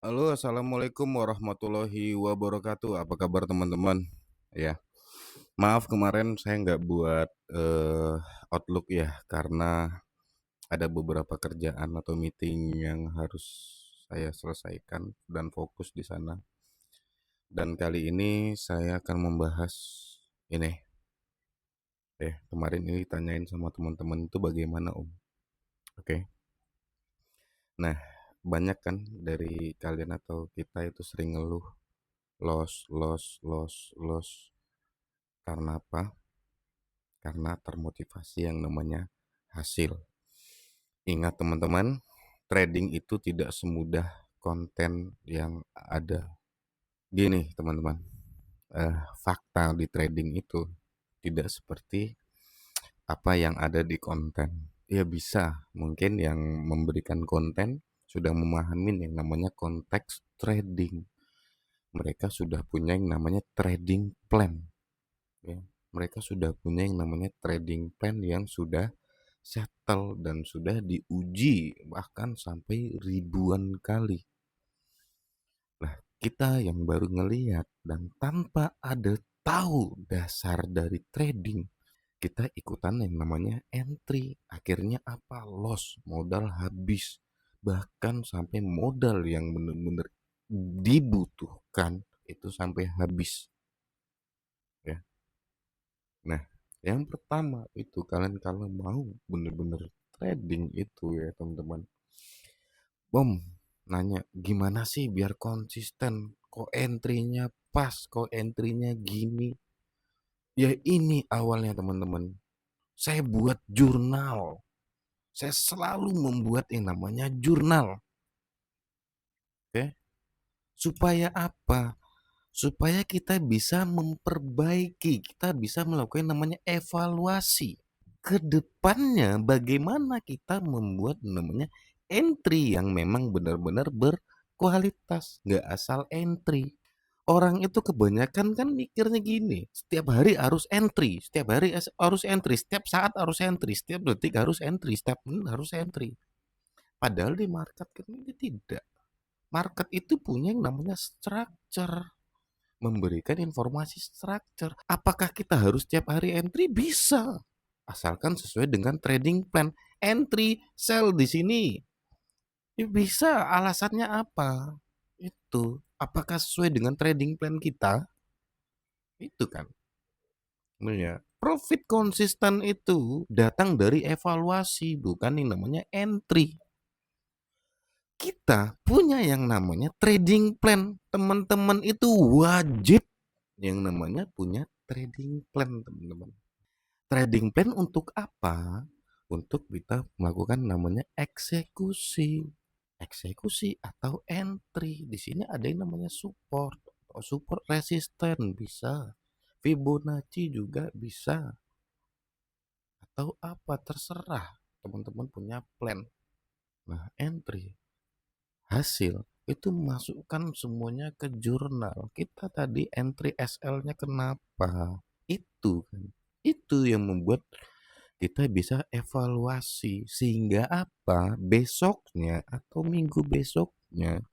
Halo, assalamualaikum warahmatullahi wabarakatuh. Apa kabar teman-teman? Ya, maaf kemarin saya nggak buat Outlook ya, karena ada beberapa kerjaan atau meeting yang harus saya selesaikan dan fokus di sana. Dan kali ini saya akan membahas ini. Kemarin ini tanyain sama teman-teman itu bagaimana Om? Oke. Nah, banyak kan dari kalian atau kita itu sering ngeluh, loss. Karena apa? Karena termotivasi yang namanya hasil. Ingat teman-teman, trading itu tidak semudah konten yang ada. Gini teman-teman, fakta di trading itu tidak seperti apa yang ada di konten. Ya bisa, mungkin yang memberikan konten sudah memahami yang namanya konteks trading. Mereka sudah punya yang namanya trading plan. Ya. Mereka sudah punya yang namanya trading plan yang sudah settle dan sudah diuji bahkan sampai ribuan kali. Nah, kita yang baru ngeliat dan tanpa ada tahu dasar dari trading, kita ikutan yang namanya entry. Akhirnya apa? Loss, modal habis. Bahkan sampai modal yang benar-benar dibutuhkan itu sampai habis. Ya. Nah, yang pertama itu kalian kalau mau bener-bener trading itu ya teman-teman. Bom, nanya gimana sih biar konsisten? Kok entry-nya pas, kok entry-nya gini? Ya ini awalnya teman-teman. Saya buat jurnal. Saya selalu membuat yang namanya jurnal. Oke? Supaya apa? Supaya kita bisa memperbaiki, kita bisa melakukan yang namanya evaluasi. Kedepannya bagaimana kita membuat namanya entry yang memang benar-benar berkualitas, nggak asal entry. Orang itu kebanyakan kan mikirnya gini, setiap hari harus entry, setiap hari harus entry, setiap saat harus entry, setiap detik harus entry, setiap menit harus entry. Padahal di market kan ini tidak. Market itu punya yang namanya structure, memberikan informasi structure. Apakah kita harus setiap hari entry? Bisa. Asalkan sesuai dengan trading plan. Entry, sell di sini. Ya bisa, alasannya apa? Itu. Apakah sesuai dengan trading plan kita? Itu kan. Ya. Profit konsisten itu datang dari evaluasi, bukan yang namanya entry. Kita punya yang namanya trading plan. Teman-teman itu wajib yang namanya punya trading plan, teman-teman. Trading plan untuk apa? Untuk kita melakukan namanya eksekusi. Eksekusi atau entry. Di sini ada yang namanya support atau support resisten bisa. Fibonacci juga bisa. Atau apa terserah teman-teman punya plan. Nah, entry hasil itu masukkan semuanya ke jurnal. Kita tadi entry SL-nya kenapa? Itu kan. Itu yang membuat kita bisa evaluasi sehingga apa besoknya atau minggu besoknya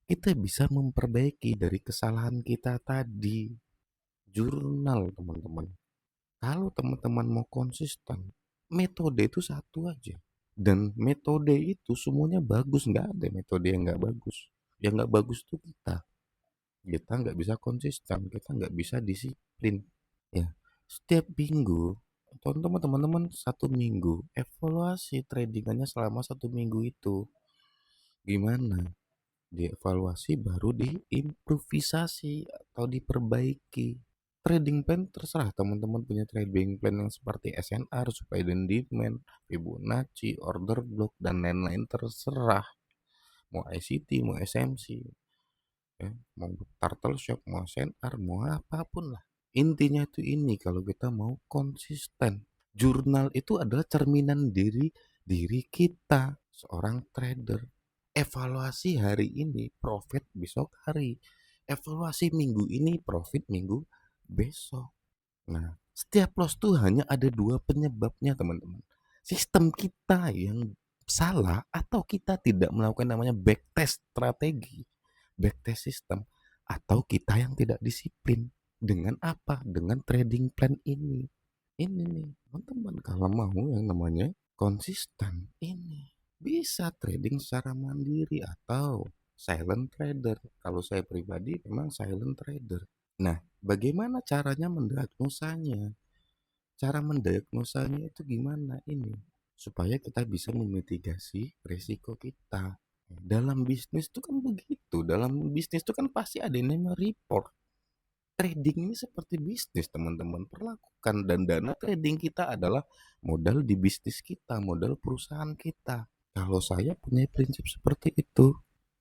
kita bisa memperbaiki dari kesalahan kita tadi. Jurnal teman-teman, kalau teman-teman mau konsisten, metode itu satu aja, dan metode itu semuanya bagus, nggak ada metode yang nggak bagus. Yang nggak bagus tuh kita nggak bisa konsisten, kita nggak bisa disiplin. Ya, setiap minggu, teman-teman satu minggu evaluasi tradingannya selama satu minggu itu gimana, dievaluasi baru diimprovisasi atau diperbaiki. Trading plan terserah teman-teman punya trading plan yang seperti SNR, supply dan demand, Fibonacci, order block dan lain-lain terserah. Mau ICT, mau SMC, ya, mau turtle shock, mau SNR, mau apapun lah. Intinya itu ini kalau kita mau konsisten. Jurnal itu adalah cerminan diri kita, seorang trader. Evaluasi hari ini, profit besok hari. Evaluasi minggu ini, profit minggu besok. Nah, setiap loss tuh hanya ada dua penyebabnya, teman-teman. Sistem kita yang salah atau kita tidak melakukan namanya backtest strategi. backtest system, atau kita yang tidak disiplin. Dengan apa? Dengan trading plan ini. Ini nih, teman-teman, kalau mau yang namanya konsisten, ini bisa trading secara mandiri atau silent trader. Kalau saya pribadi memang silent trader. Nah, bagaimana caranya mendiagnosanya? Cara mendiagnosanya itu gimana ini? Supaya kita bisa memitigasi resiko kita. Dalam bisnis itu kan begitu. Dalam bisnis itu kan pasti ada yang namanya report. Trading ini seperti bisnis, teman-teman. Perlakukan, dan dana trading kita adalah modal di bisnis kita, modal perusahaan kita. Kalau saya punya prinsip seperti itu,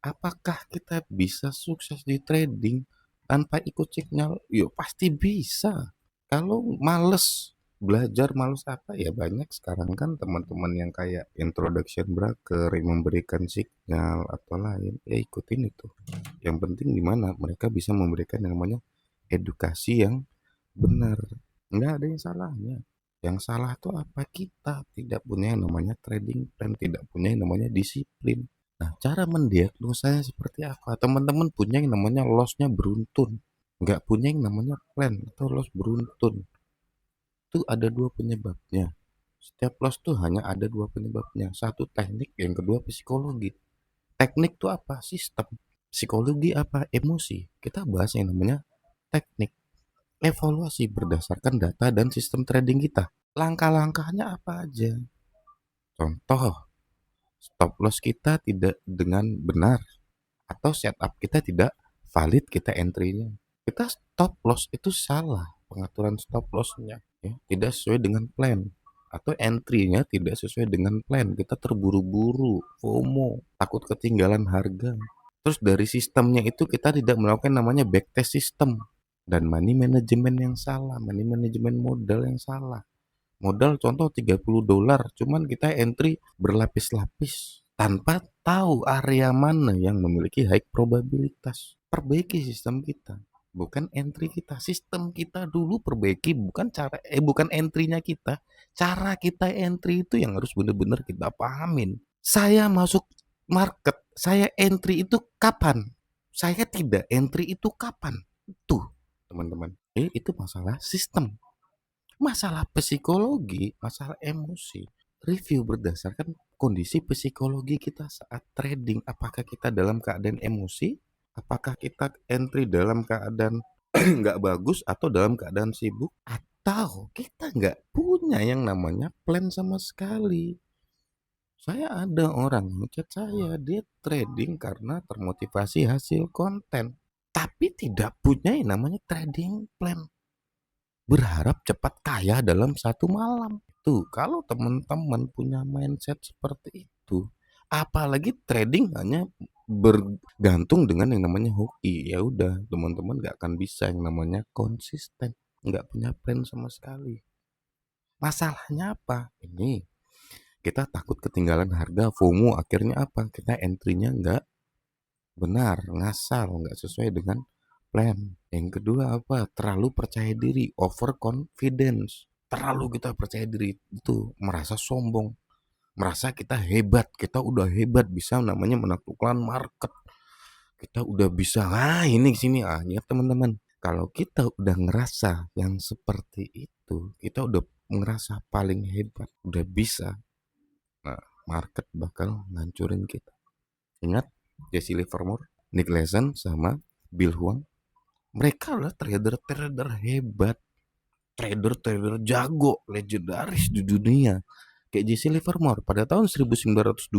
apakah kita bisa sukses di trading tanpa ikut signal? Yuk, pasti bisa. Kalau males belajar, males apa ya, banyak sekarang kan teman-teman yang kayak introduction broker yang memberikan signal atau lain, ya ikutin itu. Yang penting gimana mereka bisa memberikan yang namanya edukasi yang benar. Nggak ada yang salahnya. Yang salah tuh apa? Kita tidak punya yang namanya trading plan, tidak punya yang namanya disiplin. Nah, cara mendiagnosanya seperti apa? Teman-teman punya yang namanya loss-nya beruntun, nggak punya yang namanya plan atau loss beruntun. Itu ada dua penyebabnya. Setiap loss tuh hanya ada dua penyebabnya. Satu teknik, yang kedua psikologi. Teknik tuh apa? Sistem. Psikologi apa? Emosi. Kita bahas yang namanya teknik. Evaluasi berdasarkan data dan sistem trading kita. Langkah-langkahnya apa aja? Contoh, stop loss kita tidak dengan benar, atau setup kita tidak valid, kita entry-nya. Kita stop loss itu salah, pengaturan stop loss-nya ya, tidak sesuai dengan plan, atau entry-nya tidak sesuai dengan plan. Kita terburu-buru, FOMO, takut ketinggalan harga. Terus dari sistemnya itu kita tidak melakukan namanya backtest system, dan money management yang salah, money management modal yang salah. Modal contoh $30, cuman kita entry berlapis-lapis tanpa tahu area mana yang memiliki high probabilitas. Perbaiki sistem kita, bukan entry kita. Sistem kita dulu perbaiki, bukan bukan entry-nya kita. Cara kita entry itu yang harus benar-benar kita pahamin. Saya masuk market, saya entry itu kapan? Saya tidak entry itu kapan? Tuh, teman-teman. Itu masalah sistem. Masalah psikologi, masalah emosi. Review berdasarkan kondisi psikologi kita saat trading. Apakah kita dalam keadaan emosi? Apakah kita entry dalam keadaan nggak bagus atau dalam keadaan sibuk? Atau kita nggak punya yang namanya plan sama sekali? Saya ada orang ngechat saya, dia trading karena termotivasi hasil konten, tapi tidak punya yang namanya trading plan. Berharap cepat kaya dalam satu malam. Tuh, kalau teman-teman punya mindset seperti itu, apalagi trading hanya bergantung dengan yang namanya hoki, ya udah, teman-teman nggak akan bisa yang namanya konsisten, nggak punya plan sama sekali. Masalahnya apa? Ini kita takut ketinggalan harga, FOMO, akhirnya apa? Kita entry-nya nggak benar, ngasal, nggak sesuai dengan plan. Yang kedua apa? Terlalu percaya diri, overconfidence. Terlalu kita percaya diri itu, merasa sombong, merasa kita hebat, kita udah hebat bisa namanya menaklukkan market. Kita udah bisa, ini sini, ya teman-teman. Kalau kita udah ngerasa yang seperti itu, kita udah ngerasa paling hebat, udah bisa, nah, market bakal ngancurin kita. Ingat Jesse Livermore, Nick Leeson, sama Bill Huang. Mereka adalah trader-trader hebat, trader-trader jago, legendaris di dunia. Kayak Jesse Livermore pada tahun 1929,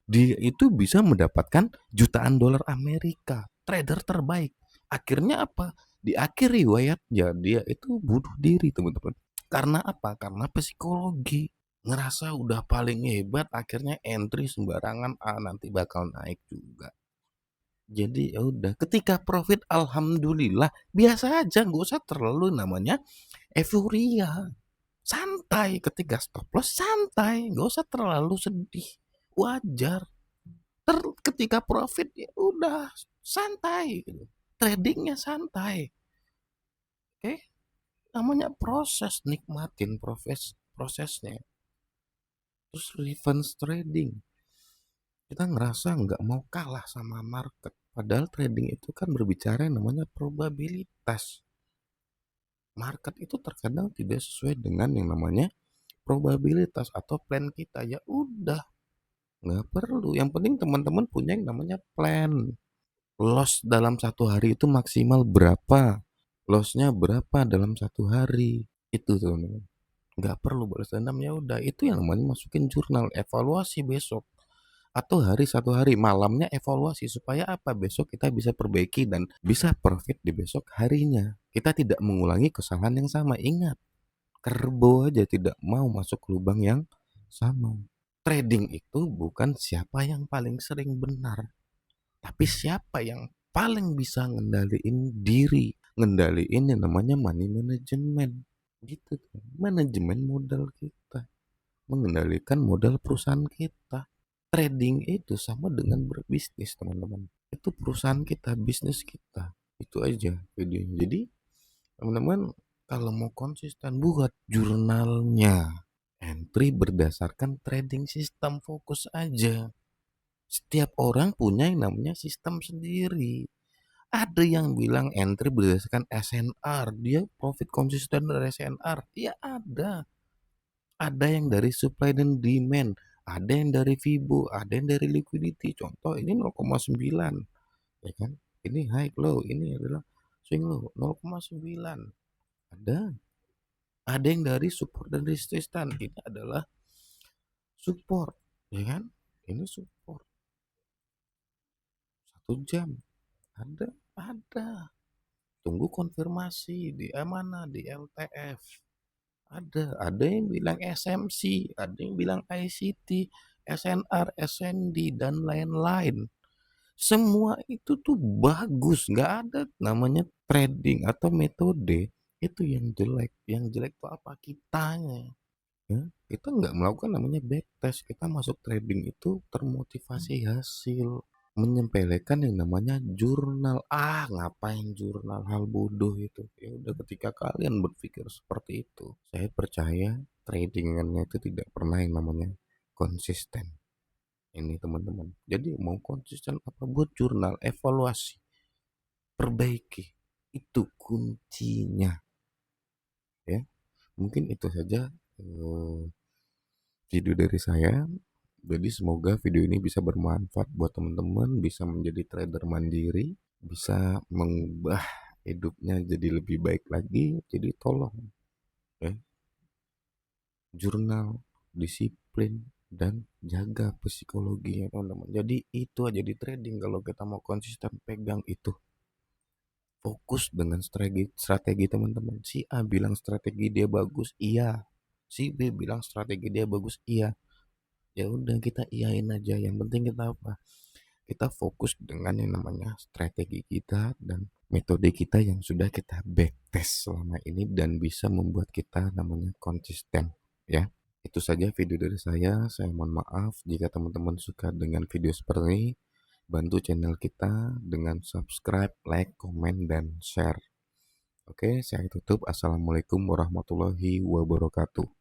dia itu bisa mendapatkan jutaan dolar Amerika, trader terbaik. Akhirnya apa? Di akhir riwayatnya dia itu bunuh diri, teman-teman. Karena apa? Karena psikologi. Ngerasa udah paling hebat, akhirnya entry sembarangan, nanti bakal naik juga. Jadi ya udah, ketika profit alhamdulillah biasa aja, nggak usah terlalu namanya euforia. Santai, ketika stop loss santai, nggak usah terlalu sedih, wajar. Ketika profit ya udah santai, tradingnya santai. Oke, namanya proses, nikmatin prosesnya. Terus revenge trading, kita ngerasa nggak mau kalah sama market, Padahal trading itu kan berbicara yang namanya probabilitas. Market itu terkadang tidak sesuai dengan yang namanya probabilitas atau plan kita. Ya udah, nggak perlu. Yang penting teman-teman punya yang namanya plan. Loss dalam satu hari itu maksimal berapa? Lossnya berapa dalam satu hari? Itu teman-teman. Nggak perlu balas dendam, ya udah. Itu yang namanya masukin jurnal evaluasi besok. Atau hari satu hari malamnya evaluasi supaya apa, besok kita bisa perbaiki dan bisa profit di besok harinya. Kita tidak mengulangi kesalahan yang sama. Ingat, kerbo aja tidak mau masuk lubang yang sama. Trading itu bukan siapa yang paling sering benar, tapi siapa yang paling bisa ngendaliin diri, ngendaliin yang namanya money management. Gitu tuh, manajemen modal kita, mengendalikan modal perusahaan kita. Trading itu sama dengan berbisnis, teman-teman. Itu perusahaan kita, bisnis kita. Itu aja videonya. Jadi teman-teman, kalau mau konsisten buat jurnalnya, entry berdasarkan trading system, fokus aja. Setiap orang punya yang namanya sistem sendiri. Ada yang bilang entry berdasarkan SNR, dia profit konsisten dari SNR. Ya ada. Ada yang dari supply dan demand, ada yang dari Fibo, ada yang dari liquidity. Contoh ini 0,9, ya kan? Ini high low, ini adalah swing low 0,9. Ada. Ada yang dari support dan resistance. Ini adalah support, ya kan? Ini support 1 jam. Ada. Tunggu konfirmasi di mana, di LTF. Ada yang bilang SMC, ada yang bilang ICT, SNR, SND, dan lain-lain. Semua itu tuh bagus, nggak ada namanya trading atau metode itu yang jelek. Yang jelek tuh apa? Kitanya. Ya, kita nggak melakukan namanya backtest. Kita masuk trading itu termotivasi hasil, menyempelekan yang namanya jurnal. Ngapain jurnal, hal bodoh itu. Ya udah, ketika kalian berpikir seperti itu, saya percaya tradingannya itu tidak pernah yang namanya konsisten. Ini teman-teman, jadi mau konsisten apa, buat jurnal, evaluasi, perbaiki, itu kuncinya. Ya, mungkin itu saja video dari saya. Jadi semoga video ini bisa bermanfaat buat teman-teman, bisa menjadi trader mandiri, bisa mengubah hidupnya jadi lebih baik lagi. Jadi tolong ya, jurnal, disiplin, dan jaga psikologinya teman-teman. Jadi itu aja di trading, kalau kita mau konsisten pegang itu. Fokus dengan strategi teman-teman. Si A bilang strategi dia bagus, iya. Si B bilang strategi dia bagus, iya. Ya udah, kita iyain aja. Yang penting kita apa? Kita fokus dengan yang namanya strategi kita dan metode kita yang sudah kita backtest selama ini dan bisa membuat kita namanya konsisten, ya. Itu saja video dari saya. Saya mohon maaf jika teman-teman suka dengan video seperti ini. Bantu channel kita dengan subscribe, like, komen, dan share. Oke, saya tutup. Assalamualaikum warahmatullahi wabarakatuh.